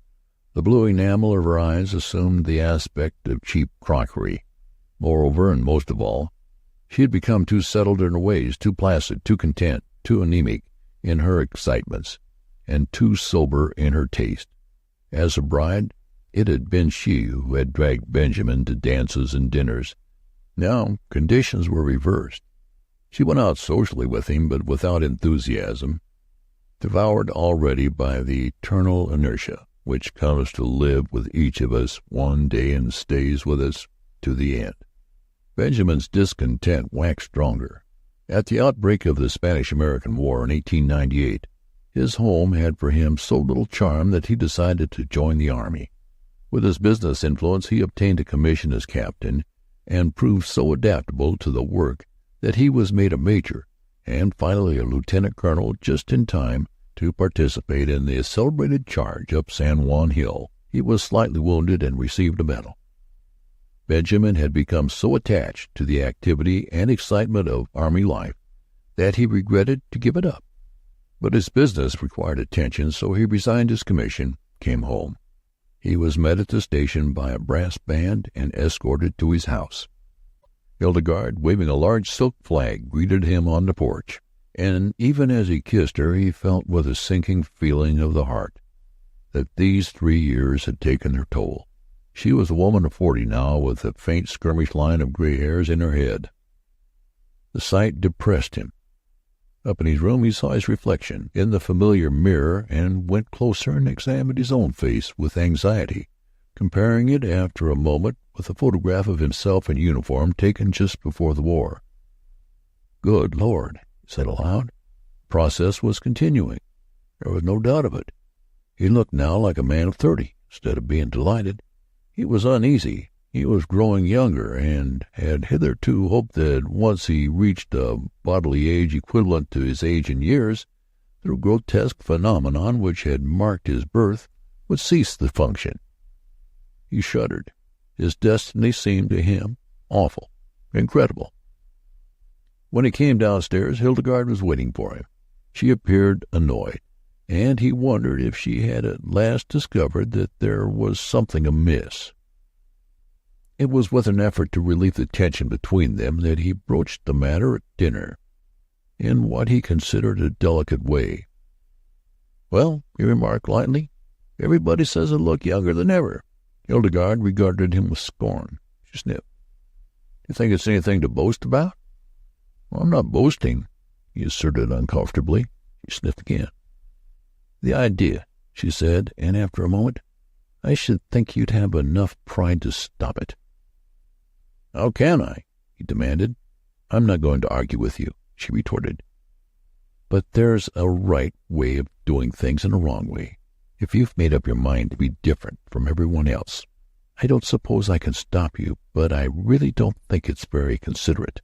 The blue enamel of her eyes assumed the aspect of cheap crockery. Moreover, and most of all, she had become too settled in her ways, too placid, too content, too anemic in her excitements, and too sober in her taste. As a bride, it had been she who had dragged Benjamin to dances and dinners. Now conditions were reversed. She went out socially with him, but without enthusiasm, devoured already by the eternal inertia which comes to live with each of us one day and stays with us to the end. Benjamin's discontent waxed stronger. At the outbreak of the Spanish-American War in 1898, his home had for him so little charm that he decided to join the army. With his business influence, he obtained a commission as captain, and proved so adaptable to the work that he was made a major and finally a lieutenant colonel just in time to participate in the celebrated charge up San Juan Hill. He was slightly wounded and received a medal. Benjamin had become so attached to the activity and excitement of Army life that he regretted to give it up. But his business required attention, so he resigned his commission, came home. He was met at the station by a brass band and escorted to his house. Hildegard, waving a large silk flag, greeted him on the porch, and even as he kissed her he felt with a sinking feeling of the heart that these 3 years had taken their toll. She was a woman of 40 now, with a faint skirmish line of gray hairs in her head. The sight depressed him. Up in his room he saw his reflection in the familiar mirror and went closer and examined his own face with anxiety, comparing it after a moment with a photograph of himself in uniform taken just before the war. "Good Lord," he said aloud. The process was continuing. There was no doubt of it. He looked now like a man of 30. Instead of being delighted, he was uneasy. He was growing younger, and had hitherto hoped that once he reached a bodily age equivalent to his age in years, the grotesque phenomenon which had marked his birth would cease to function. He shuddered. His destiny seemed to him awful, incredible. When he came downstairs, Hildegard was waiting for him. She appeared annoyed, and he wondered if she had at last discovered that there was something amiss. It was with an effort to relieve the tension between them that he broached the matter at dinner, in what he considered a delicate way. "Well," he remarked lightly, "everybody says I look younger than ever." Hildegard regarded him with scorn. She sniffed. "You think it's anything to boast about?" "Well, I'm not boasting," he asserted uncomfortably. She sniffed again. "The idea," she said, and after a moment, "I should think you'd have enough pride to stop it." "How can I?" he demanded. "I'm not going to argue with you," she retorted. "But there's a right way of doing things and a wrong way. If you've made up your mind to be different from everyone else, I don't suppose I can stop you, but I really don't think it's very considerate."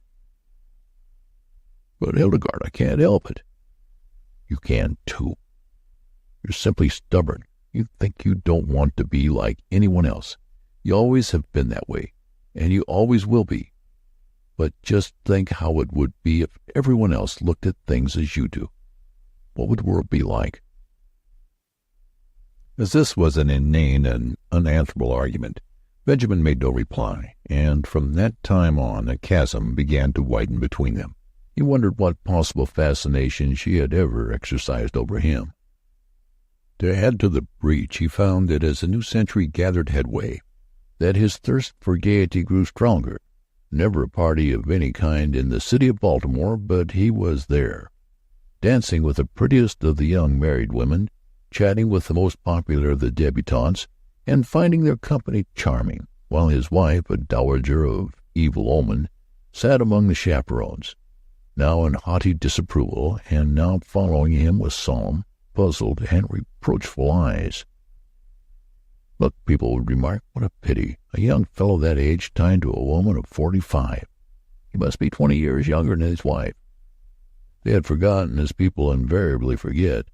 "But, Hildegard, I can't help it." "You can, too. You're simply stubborn. You think you don't want to be like anyone else. You always have been that way, and you always will be. But just think how it would be if everyone else looked at things as you do. What would the world be like?" As this was an inane and unanswerable argument, Benjamin made no reply, and from that time on a chasm began to widen between them. He wondered what possible fascination she had ever exercised over him. To add to the breach, he found that as the new century gathered headway, that his thirst for gaiety grew stronger. Never a party of any kind in the city of Baltimore but he was there, dancing with the prettiest of the young married women, chatting with the most popular of the debutantes, and finding their company charming, while his wife, a dowager of evil omen, sat among the chaperons, now in haughty disapproval, and now following him with solemn, puzzled, and reproachful eyes. "Look," people would remark, "what a pity, a young fellow that age tied to a woman of 45. He must be 20 years younger than his wife." They had forgotten, as people invariably forget,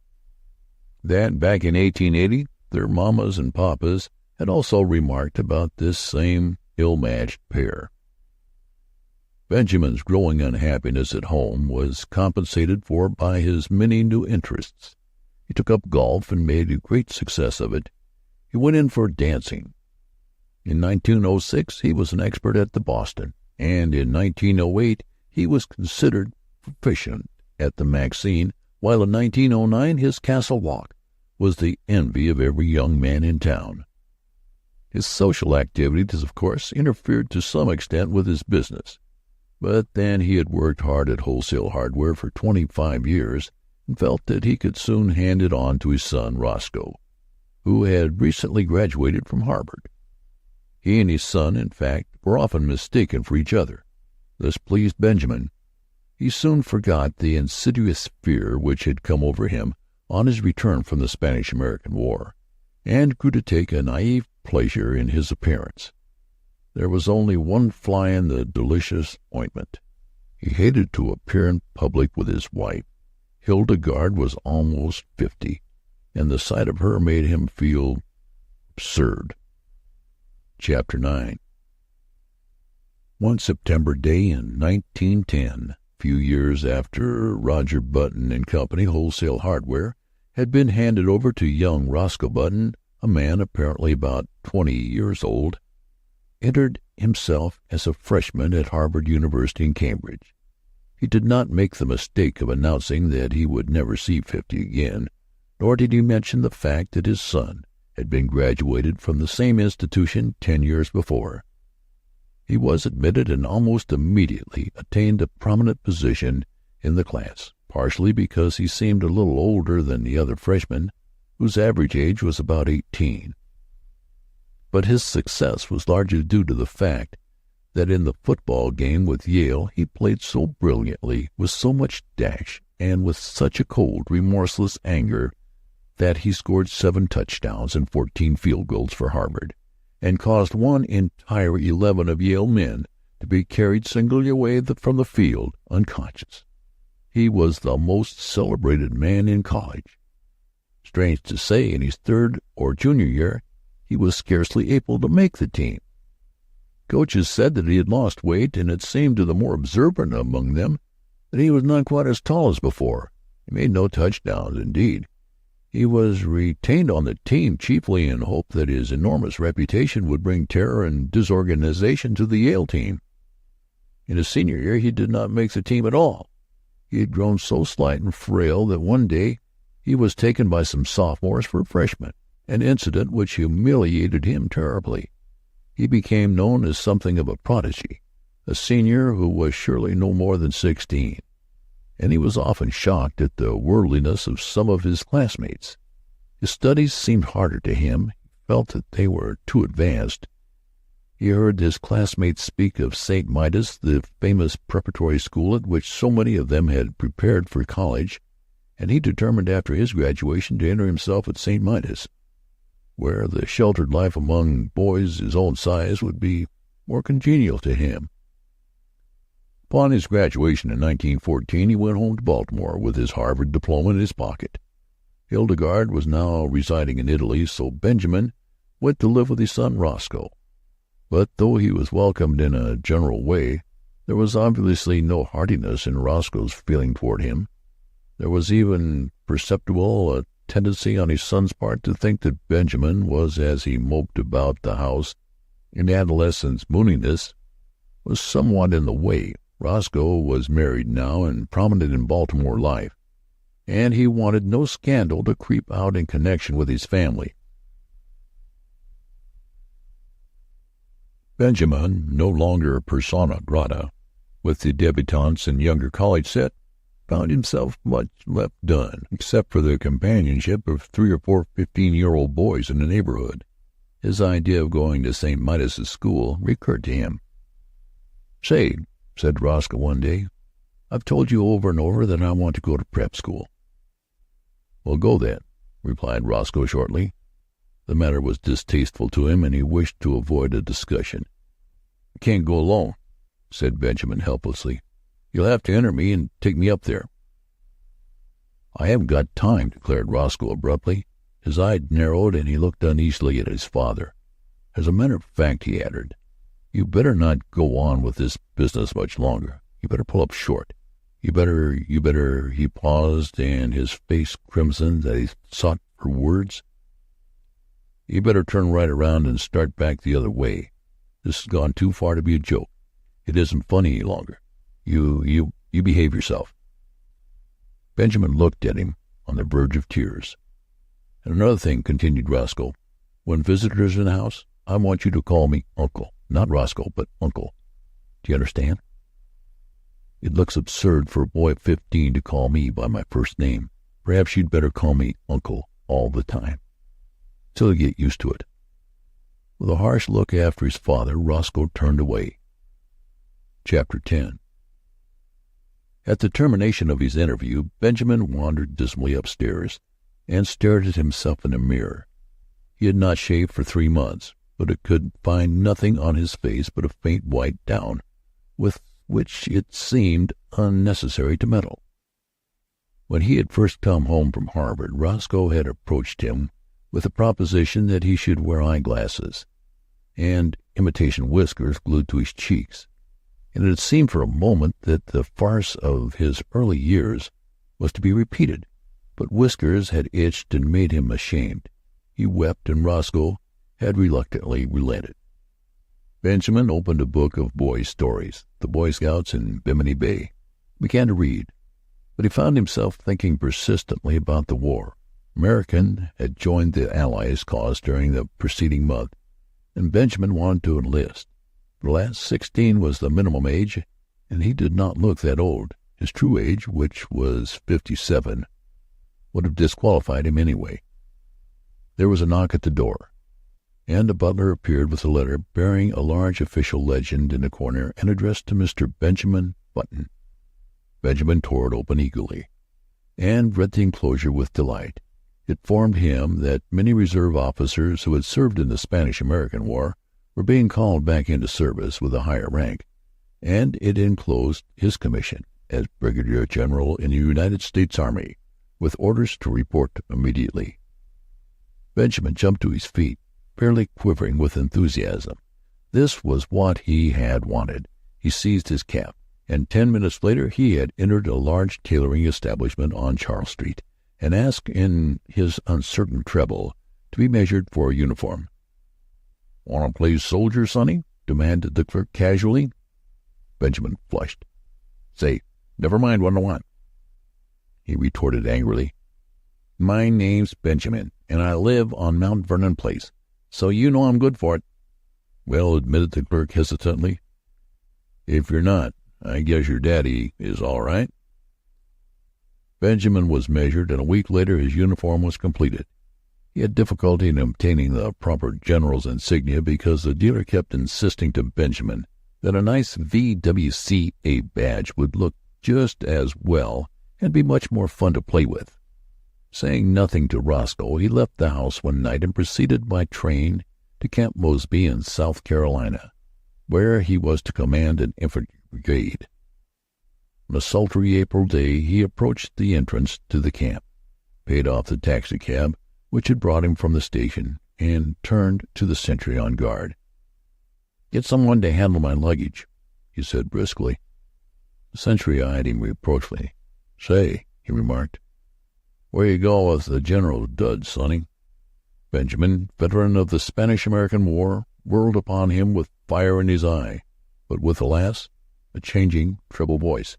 that back in 1880 their mammas and papas had also remarked about this same ill-matched pair. Benjamin's growing unhappiness at home was compensated for by his many new interests. He took up golf and made a great success of it. He went in for dancing. In 1906 he was an expert at the Boston, and in 1908 he was considered proficient at the Maxine, while in 1909 his Castle Walk was the envy of every young man in town. His social activities, of course, interfered to some extent with his business, but then he had worked hard at wholesale hardware for 25 years and felt that he could soon hand it on to his son Roscoe, who had recently graduated from Harvard. He and his son, in fact, were often mistaken for each other. This pleased Benjamin. He soon forgot the insidious fear which had come over him on his return from the Spanish-American War, and grew to take a naive pleasure in his appearance. There was only one fly in the delicious ointment. He hated to appear in public with his wife. Hildegarde was almost 50, and the sight of her made him feel absurd. Chapter 9. One September day in 1910, a few years after Roger Button and Company Wholesale Hardware had been handed over to young Roscoe Button, a man apparently about 20 years old, entered himself as a freshman at Harvard University in Cambridge. He did not make the mistake of announcing that he would never see 50 again, nor did he mention the fact that his son had been graduated from the same institution 10 years before. He was admitted and almost immediately attained a prominent position in the class, partially because he seemed a little older than the other freshmen, whose average age was about 18. But his success was largely due to the fact that in the football game with Yale he played so brilliantly, with so much dash, and with such a cold, remorseless anger that he scored 7 touchdowns and 14 field goals for Harvard, and caused one entire 11 of Yale men to be carried singly away from the field unconscious. He was the most celebrated man in college. Strange to say, in his third or junior year, he was scarcely able to make the team. Coaches said that he had lost weight, and it seemed to the more observant among them that he was not quite as tall as before. He made no touchdowns, indeed. He was retained on the team chiefly in hope that his enormous reputation would bring terror and disorganization to the Yale team. In his senior year he did not make the team at all. He had grown so slight and frail that one day he was taken by some sophomores for a freshman, an incident which humiliated him terribly. He became known as something of a prodigy, a senior who was surely no more than 16. And he was often shocked at the worldliness of some of his classmates. His studies seemed harder to him. He felt that they were too advanced. He heard his classmates speak of St. Midas, the famous preparatory school at which so many of them had prepared for college, and he determined after his graduation to enter himself at St. Midas, where the sheltered life among boys his own size would be more congenial to him. Upon his graduation in 1914, he went home to Baltimore with his Harvard diploma in his pocket. Hildegarde was now residing in Italy, so Benjamin went to live with his son Roscoe. But though he was welcomed in a general way, there was obviously no heartiness in Roscoe's feeling toward him. There was even perceptible a tendency on his son's part to think that Benjamin was, as he moped about the house in adolescent mooniness, was somewhat in the way. Roscoe was married now and prominent in Baltimore life, and he wanted no scandal to creep out in connection with his family. Benjamin, no longer persona grata with the debutantes and younger college set, found himself much left done, except for the companionship of 3 or 4 15-year-old boys in the neighborhood. His idea of going to St. Midas's school recurred to him. "Say," said Roscoe one day, "I've told you over and over that I want to go to prep school." "Well, go then," replied Roscoe shortly. The matter was distasteful to him, and he wished to avoid a discussion. "I can't go alone," said Benjamin helplessly. "You'll have to enter me and take me up there." "I haven't got time," declared Roscoe abruptly. His eyes narrowed, and he looked uneasily at his father. "As a matter of fact," he added, "you better not go on with this business much longer. You better pull up short. You better, He paused, and his face crimsoned as he sought for words. "You better turn right around and start back the other way. This has gone too far to be a joke. It isn't funny any longer. You behave yourself." Benjamin looked at him on the verge of tears. "And another thing," continued Roscoe, "when visitors are in the house, I want you to call me Uncle. Not Roscoe, but Uncle. Do you understand? It looks absurd for a boy of 15 to call me by my first name. Perhaps you'd better call me Uncle all the time, till you get used to it." With a harsh look after his father, Roscoe turned away. Chapter 10. At the termination of his interview, Benjamin wandered dismally upstairs and stared at himself in a mirror. He had not shaved for 3 months, but it could find nothing on his face but a faint white down, with which it seemed unnecessary to meddle. When he had first come home from Harvard, Roscoe had approached him with the proposition that he should wear eyeglasses and imitation whiskers glued to his cheeks, and it had seemed for a moment that the farce of his early years was to be repeated. But whiskers had itched and made him ashamed. He wept, and Roscoe had reluctantly relented. Benjamin opened a book of boys' stories, the Boy Scouts in Bimini Bay, began to read, but he found himself thinking persistently about the war. American had joined the Allies' cause during the preceding month, and Benjamin wanted to enlist. The last 16 was the minimum age, and he did not look that old. His true age, which was 57, would have disqualified him anyway. There was a knock at the door, and a butler appeared with a letter bearing a large official legend in the corner and addressed to Mr. Benjamin Button. Benjamin tore it open eagerly, and read the enclosure with delight. It informed him that many reserve officers who had served in the Spanish-American War were being called back into service with a higher rank, and it enclosed his commission as Brigadier General in the United States Army, with orders to report immediately. Benjamin jumped to his feet, fairly quivering with enthusiasm. This was what he had wanted. He seized his cap, and 10 minutes later he had entered a large tailoring establishment on Charles Street and asked in his uncertain treble to be measured for a uniform. "Want to play soldier, Sonny?" demanded the clerk casually. Benjamin flushed. "Say, never mind what I want," he retorted angrily. "My name's Benjamin, and I live on Mount Vernon Place, so you know I'm good for it." "Well," admitted the clerk hesitantly, "if you're not, I guess your daddy is all right." Benjamin was measured, and a week later his uniform was completed. He had difficulty in obtaining the proper general's insignia because the dealer kept insisting to Benjamin that a nice VWCA badge would look just as well and be much more fun to play with. Saying nothing to Roscoe, he left the house one night and proceeded by train to Camp Mosby in South Carolina, where he was to command an infantry brigade. On a sultry April day he approached the entrance to the camp, paid off the taxicab which had brought him from the station, and turned to the sentry on guard. "Get someone to handle my luggage," he said briskly. The sentry eyed him reproachfully. "Say," he remarked, "where you go with the general's duds, Sonny?" Benjamin, veteran of the Spanish-American War, whirled upon him with fire in his eye, but with, alas, a changing, treble voice.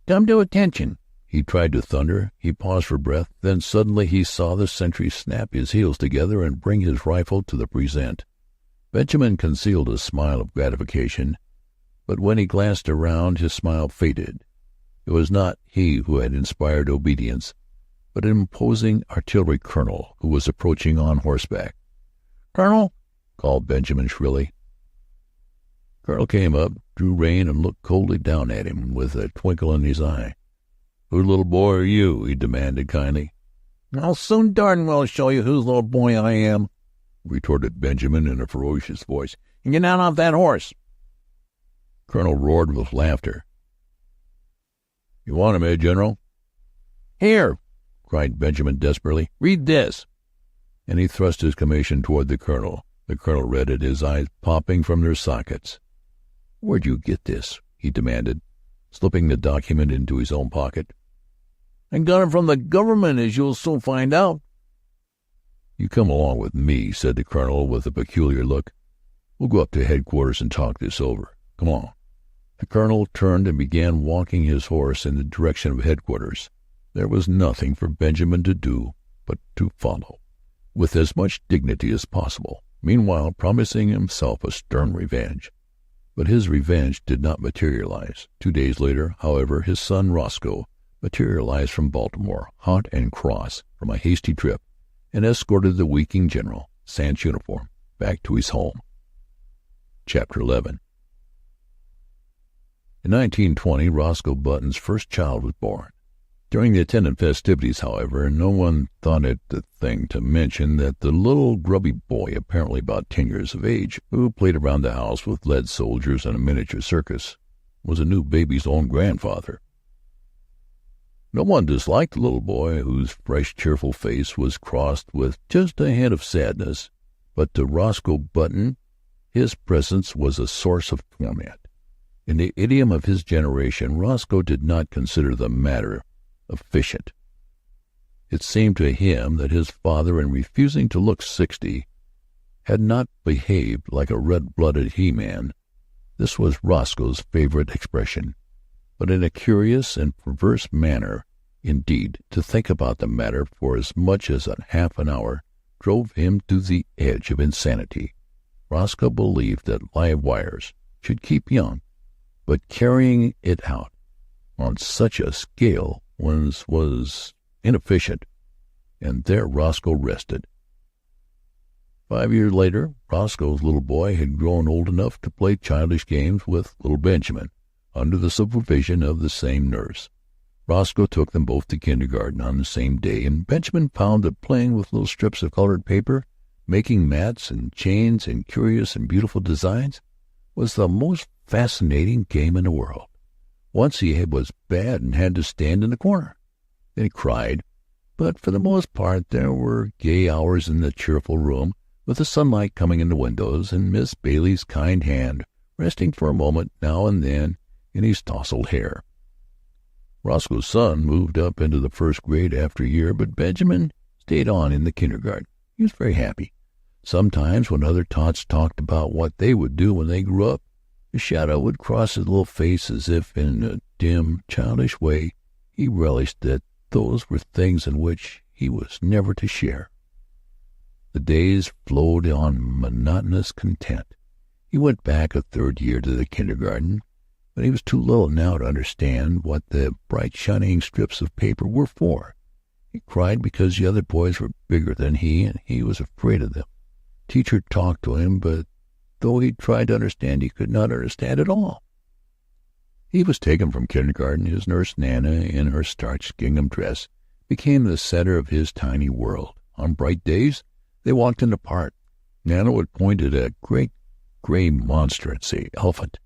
"Come to attention!" he tried to thunder. He paused for breath. Then suddenly he saw the sentry snap his heels together and bring his rifle to the present. Benjamin concealed a smile of gratification, but when he glanced around his smile faded. It was not he who had inspired obedience, but an imposing artillery colonel who was approaching on horseback. "Colonel!" called Benjamin shrilly. Colonel came up, drew rein, and looked coldly down at him with a twinkle in his eye. "Whose little boy are you?" he demanded kindly. "I'll soon darn well show you whose little boy I am," retorted Benjamin in a ferocious voice. "Get down off that horse." Colonel roared with laughter. "You want him, eh, General?" "Here," cried Benjamin desperately. "Read this." And he thrust his commission toward the colonel. The colonel read it, his eyes popping from their sockets. "Where'd you get this?" he demanded, slipping the document into his own pocket. "I got it from the government, as you'll soon find out." "You come along with me," said the colonel with a peculiar look. "We'll go up to headquarters and talk this over. Come on." The colonel turned and began walking his horse in the direction of headquarters. There was nothing for Benjamin to do but to follow, with as much dignity as possible, meanwhile promising himself a stern revenge. But his revenge did not materialize. 2 days later, however, his son Roscoe materialized from Baltimore, hot and cross from a hasty trip, and escorted the weakening general, sans uniform, back to his home. Chapter 11. In 1920, Roscoe Button's first child was born. During the attendant festivities, however, no one thought it the thing to mention that the little grubby boy, apparently about 10 years of age, who played around the house with lead soldiers and a miniature circus, was a new baby's own grandfather. No one disliked the little boy, whose fresh, cheerful face was crossed with just a hint of sadness, but to Roscoe Button his presence was a source of torment. In the idiom of his generation, Roscoe did not consider the matter efficient. It seemed to him that his father, in refusing to look 60, had not behaved like a red-blooded he-man. This was Roscoe's favorite expression, but in a curious and perverse manner. Indeed, to think about the matter for as much as a half an hour drove him to the edge of insanity. Roscoe believed that live wires should keep young, but carrying it out on such a scale was inefficient, and there Roscoe rested. 5 years later, Roscoe's little boy had grown old enough to play childish games with little Benjamin, under the supervision of the same nurse. Roscoe took them both to kindergarten on the same day, and Benjamin found that playing with little strips of colored paper, making mats and chains and curious and beautiful designs, was the most fascinating game in the world. Once he was bad and had to stand in the corner. Then he cried, but for the most part there were gay hours in the cheerful room, with the sunlight coming in the windows, and Miss Bailey's kind hand resting for a moment now and then in his tousled hair. Roscoe's son moved up into the first grade after a year, but Benjamin stayed on in the kindergarten. He was very happy. Sometimes, when other tots talked about what they would do when they grew up, a shadow would cross his little face as if, in a dim, childish way, he relished that those were things in which he was never to share. The days flowed on monotonous content. He went back a third year to the kindergarten, but he was too little now to understand what the bright shining strips of paper were for. He cried because the other boys were bigger than he, and he was afraid of them. Teacher talked to him, but though he tried to understand, he could not understand at all. He was taken from kindergarten. His nurse Nana, in her starched gingham dress, became the center of his tiny world. On bright days they walked in the park. Nana would point at a great gray monster and say, "Elephant,"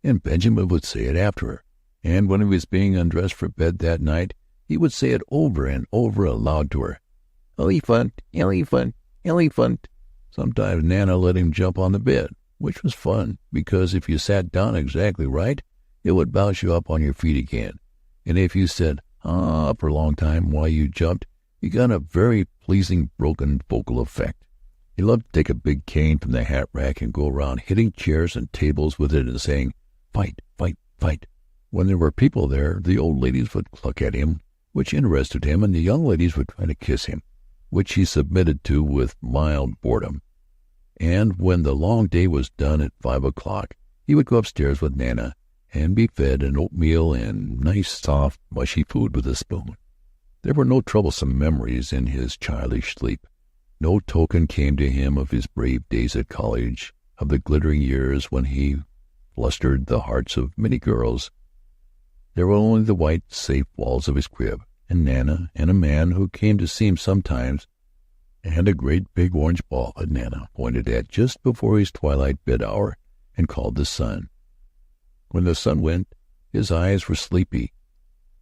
and Benjamin would say it after her. And when he was being undressed for bed that night, he would say it over and over aloud to her, "Elephant, elephant, elephant." Sometimes Nana let him jump on the bed, which was fun, because if you sat down exactly right, it would bounce you up on your feet again. And if you said "ah" for a long time while you jumped, you got a very pleasing broken vocal effect. He loved to take a big cane from the hat rack and go around hitting chairs and tables with it and saying, "Fight, fight, fight." When there were people there, the old ladies would cluck at him, which interested him, and the young ladies would try to kiss him, which he submitted to with mild boredom. And when the long day was done at 5 o'clock, he would go upstairs with Nana and be fed an oatmeal and nice, soft, mushy food with a spoon. There were no troublesome memories in his childish sleep. No token came to him of his brave days at college, of the glittering years when he flustered the hearts of many girls. There were only the white, safe walls of his crib, and Nana, and a man who came to see him sometimes, and a great big orange ball that Nana pointed at just before his twilight bed hour and called the sun. When the sun went, his eyes were sleepy.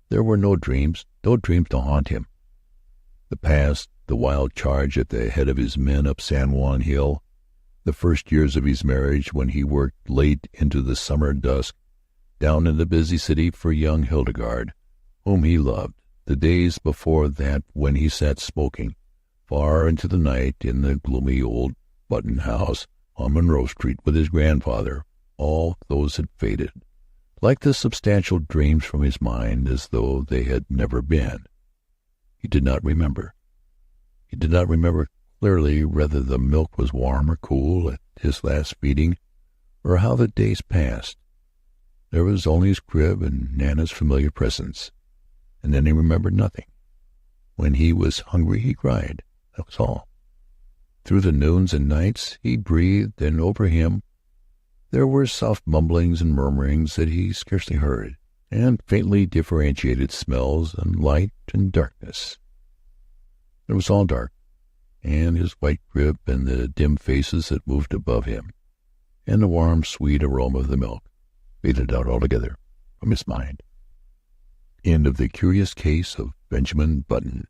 There were no dreams to haunt him. The past, the wild charge at the head of his men up San Juan Hill, the first years of his marriage when he worked late into the summer dusk down in the busy city for young Hildegard, whom he loved, the days before that when he sat smoking far into the night in the gloomy old Button house on Monroe Street with his grandfather, all those had faded, like the substantial dreams from his mind, as though they had never been. He did not remember. He did not remember clearly whether the milk was warm or cool at his last feeding, or how the days passed. There was only his crib and Nana's familiar presence, and then he remembered nothing. When he was hungry he cried. That was all. Through the noons and nights he breathed, and over him there were soft mumblings and murmurings that he scarcely heard, and faintly differentiated smells and light and darkness. It was all dark, and his white crib and the dim faces that moved above him, and the warm, sweet aroma of the milk. faded out altogether from his mind. End of the Curious Case of Benjamin Button.